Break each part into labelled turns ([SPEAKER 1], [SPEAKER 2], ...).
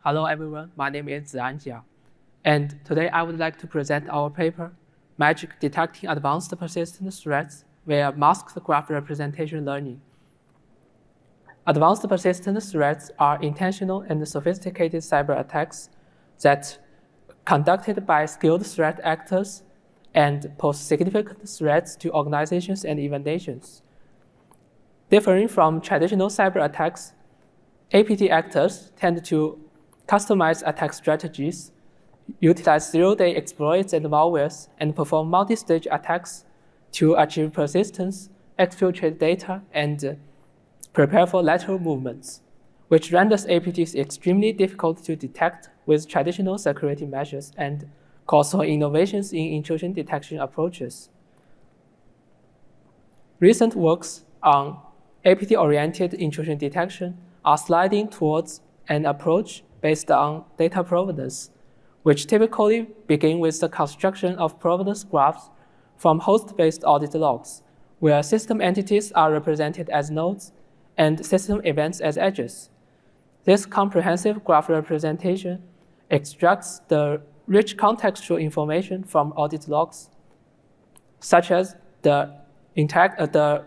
[SPEAKER 1] Hello everyone, my name is Zian, and today I would like to present our paper, Magic Detecting Advanced Persistent Threats via Masked Graph Representation Learning. Advanced persistent threats are intentional and sophisticated cyber attacks that conducted by skilled threat actors and pose significant threats to organizations and even nations. Differing from traditional cyber attacks, APT actors tend to customize attack strategies, utilize zero-day exploits and malwares, and perform multi-stage attacks to achieve persistence, exfiltrate data, and prepare for lateral movements, which renders APTs extremely difficult to detect with traditional security measures and calls for innovations in intrusion detection approaches. Recent works on APT-oriented intrusion detection are sliding towards an approach based on data provenance, which typically begin with the construction of provenance graphs from host-based audit logs, where system entities are represented as nodes and system events as edges. This comprehensive graph representation extracts the rich contextual information from audit logs, such as the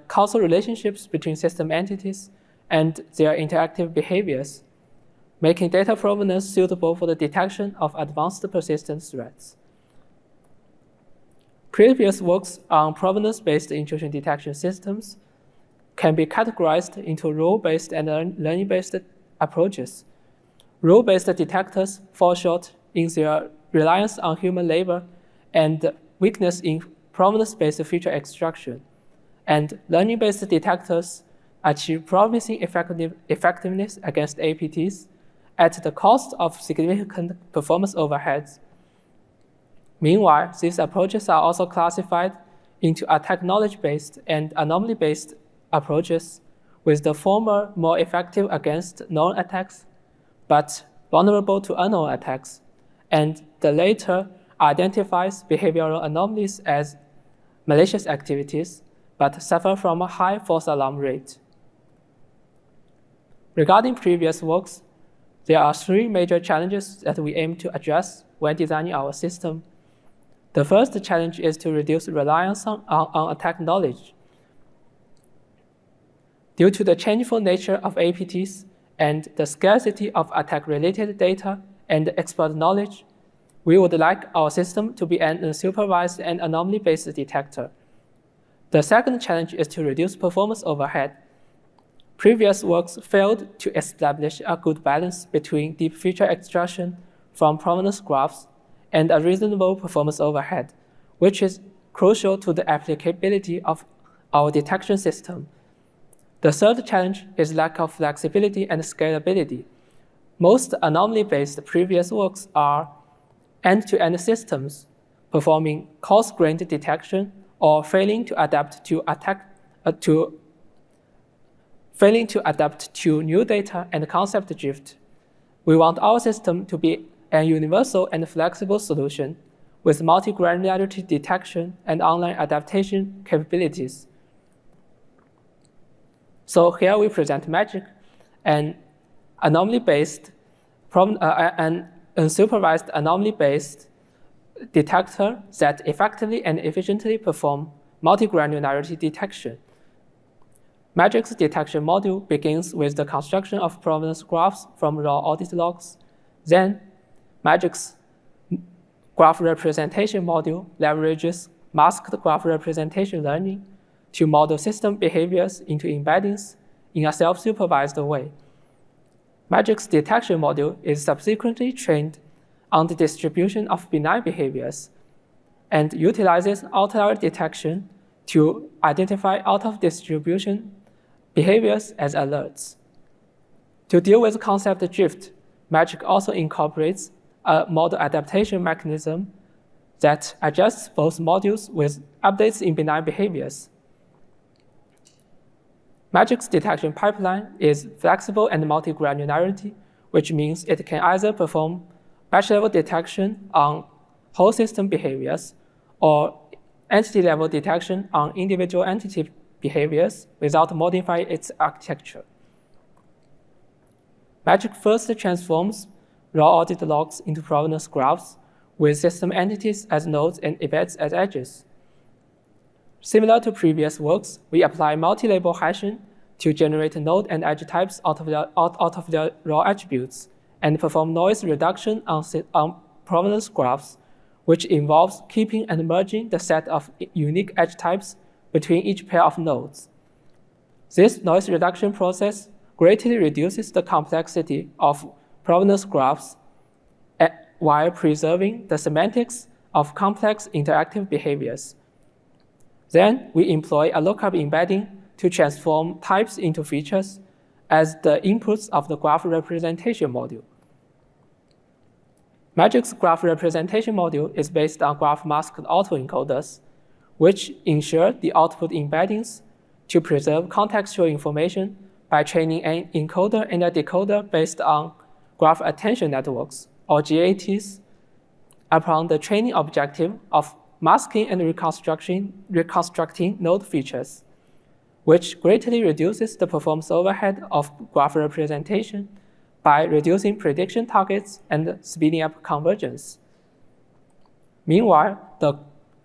[SPEAKER 1] causal relationships between system entities and their interactive behaviors, making data provenance suitable for the detection of advanced persistent threats. Previous works on provenance-based intrusion detection systems can be categorized into rule-based and learning-based approaches. Rule-based detectors fall short in their reliance on human labor and weakness in provenance-based feature extraction, and learning-based detectors achieve promising effectiveness against APTs at the cost of significant performance overheads. Meanwhile, these approaches are also classified into attack knowledge-based and anomaly-based approaches, with the former more effective against known attacks, but vulnerable to unknown attacks, and the latter identifies behavioral anomalies as malicious activities, but suffer from a high false alarm rate. Regarding previous works, there are three major challenges that we aim to address when designing our system. The first challenge is to reduce reliance on attack knowledge. Due to the changeful nature of APTs and the scarcity of attack-related data and expert knowledge, we would like our system to be an unsupervised and anomaly-based detector. The second challenge is to reduce performance overhead. Previous works failed to establish a good balance between deep feature extraction from provenance graphs and a reasonable performance overhead, which is crucial to the applicability of our detection system. The third challenge is lack of flexibility and scalability. Most anomaly-based previous works are end-to-end systems, performing coarse-grained detection or failing to adapt to new data and concept drift. We want our system to be a universal and flexible solution with multi-granularity detection and online adaptation capabilities. So here we present Magic, an anomaly-based, an unsupervised anomaly-based detector that effectively and efficiently performs multi-granularity detection. Magic's detection module begins with the construction of provenance graphs from raw audit logs. Then, Magic's graph representation module leverages masked graph representation learning to model system behaviors into embeddings in a self-supervised way. Magic's detection module is subsequently trained on the distribution of benign behaviors and utilizes outlier detection to identify out-of-distribution behaviors as alerts. To deal with concept drift, Magic also incorporates a model adaptation mechanism that adjusts both modules with updates in benign behaviors. Magic's detection pipeline is flexible and multi-granularity, which means it can either perform batch-level detection on whole system behaviors or entity-level detection on individual entity behaviors without modifying its architecture. Magic first transforms raw audit logs into provenance graphs with system entities as nodes and events as edges. Similar to previous works, we apply multi-label hashing to generate node and edge types out of their raw attributes and perform noise reduction on provenance graphs, which involves keeping and merging the set of unique edge types between each pair of nodes. This noise reduction process greatly reduces the complexity of provenance graphs while preserving the semantics of complex interactive behaviors. Then we employ a lookup embedding to transform types into features as the inputs of the graph representation module. Magic's graph representation module is based on graph masked autoencoders, which ensure the output embeddings to preserve contextual information by training an encoder and a decoder based on graph attention networks, or GATs, upon the training objective of masking and reconstructing node features, which greatly reduces the performance overhead of graph representation by reducing prediction targets and speeding up convergence. Meanwhile, the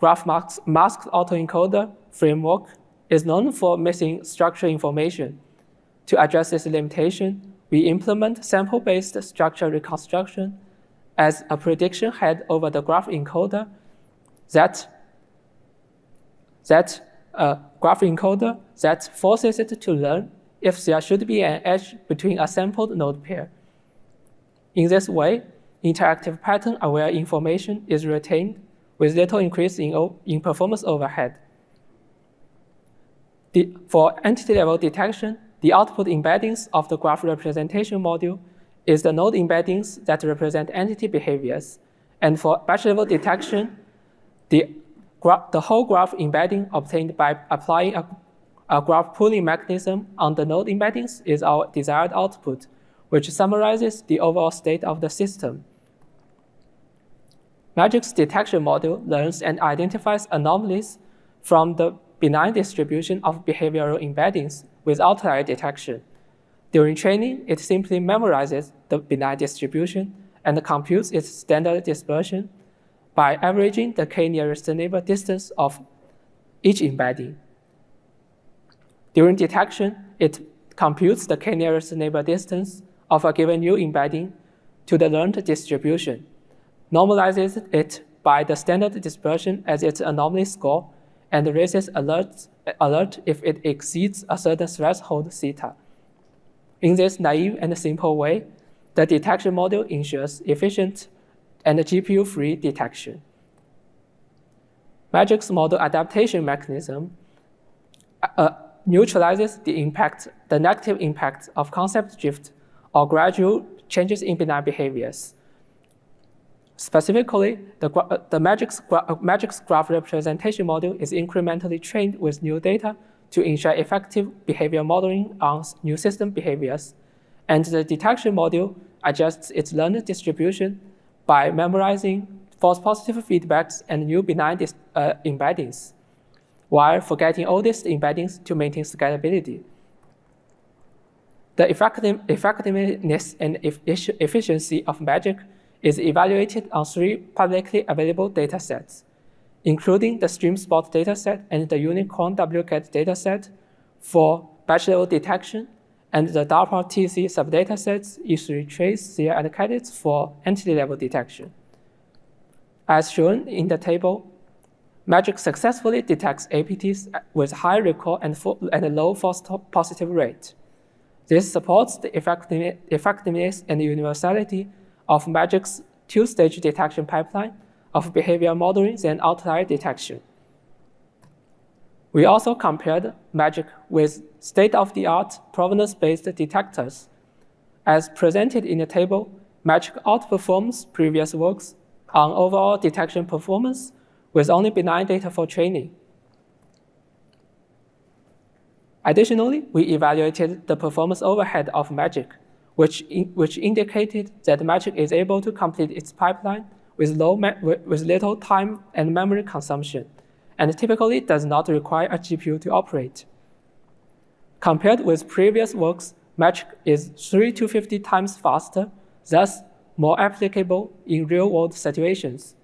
[SPEAKER 1] graph masked autoencoder framework is known for missing structural information. To address this limitation, we implement sample-based structure reconstruction as a prediction head over the graph encoder that forces it to learn if there should be an edge between a sampled node pair. In this way, interactive pattern-aware information is retained with little increase in performance overhead. For entity-level detection, the output embeddings of the graph representation module is the node embeddings that represent entity behaviors. And for batch-level detection, the whole graph embedding obtained by applying a graph pooling mechanism on the node embeddings is our desired output, which summarizes the overall state of the system. Magic's detection module learns and identifies anomalies from the benign distribution of behavioral embeddings with outlier detection. During training, it simply memorizes the benign distribution and computes its standard dispersion by averaging the k-nearest neighbor distance of each embedding. During detection, it computes the k-nearest neighbor distance of a given new embedding to the learned distribution, normalizes it by the standard dispersion as its anomaly score, and raises alert if it exceeds a certain threshold theta. In this naive and simple way, the detection module ensures efficient and GPU-free detection. Magic's model adaptation mechanism neutralizes the negative impact of concept drift or gradual changes in benign behaviors. Specifically, the Magic's graph representation module is incrementally trained with new data to ensure effective behavior modeling on new system behaviors, and the detection module adjusts its learned distribution by memorizing false positive feedbacks and new benign embeddings, while forgetting oldest embeddings to maintain scalability. The effectiveness and efficiency of Magic is evaluated on 3 publicly available datasets, including the StreamSpot dataset and the Unicorn WCAT dataset for batch-level detection, and the DARPA TC subdatasets E3 trace, Zian, and cadets for entity-level detection. As shown in the table, Magic successfully detects APTs with high recall and low false positive rate. This supports the effectiveness and universality of Magic's 2-stage detection pipeline of behavior modeling and outlier detection. We also compared Magic with state-of-the-art provenance-based detectors. As presented in the table, Magic outperforms previous works on overall detection performance with only benign data for training. Additionally, we evaluated the performance overhead of Magic, which indicated that Magic is able to complete its pipeline with little time and memory consumption, and typically does not require a GPU to operate. Compared with previous works, Magic is 3 to 50 times faster, thus more applicable in real-world situations.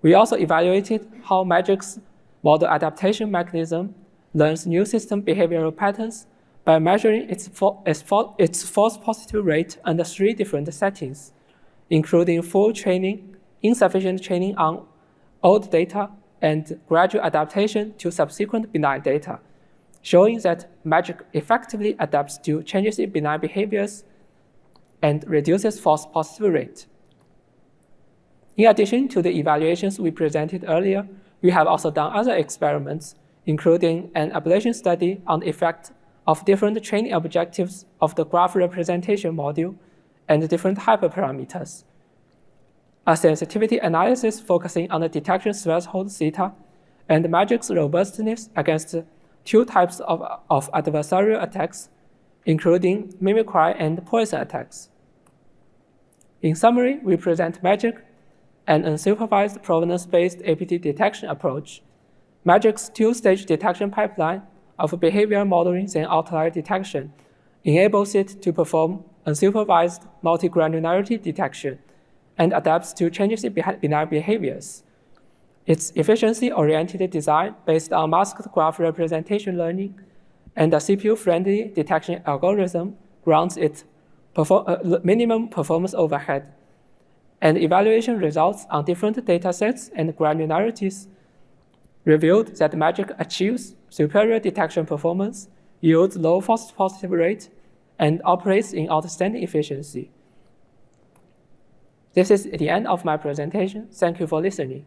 [SPEAKER 1] We also evaluated how Magic's model adaptation mechanism learns new system behavioral patterns by measuring its false positive rate under 3 different settings, including full training, insufficient training on old data, and gradual adaptation to subsequent benign data, showing that Magic effectively adapts to changes in benign behaviors and reduces false positive rate. In addition to the evaluations we presented earlier, we have also done other experiments, including an ablation study on the effect of different training objectives of the graph representation module and different hyperparameters, a sensitivity analysis focusing on the detection threshold theta, and Magic's robustness against 2 types of adversarial attacks, including mimicry and poison attacks. In summary, we present Magic, an unsupervised provenance-based APT detection approach. Magic's 2-stage detection pipeline of behavior modeling and outlier detection enables it to perform unsupervised multi-granularity detection and adapts to changes in benign behaviors. Its efficiency-oriented design based on masked graph representation learning and a CPU-friendly detection algorithm grounds its minimum performance overhead, and evaluation results on different datasets and granularities revealed that Magic achieves superior detection performance, yields low false positive rate, and operates in outstanding efficiency. This is the end of my presentation. Thank you for listening.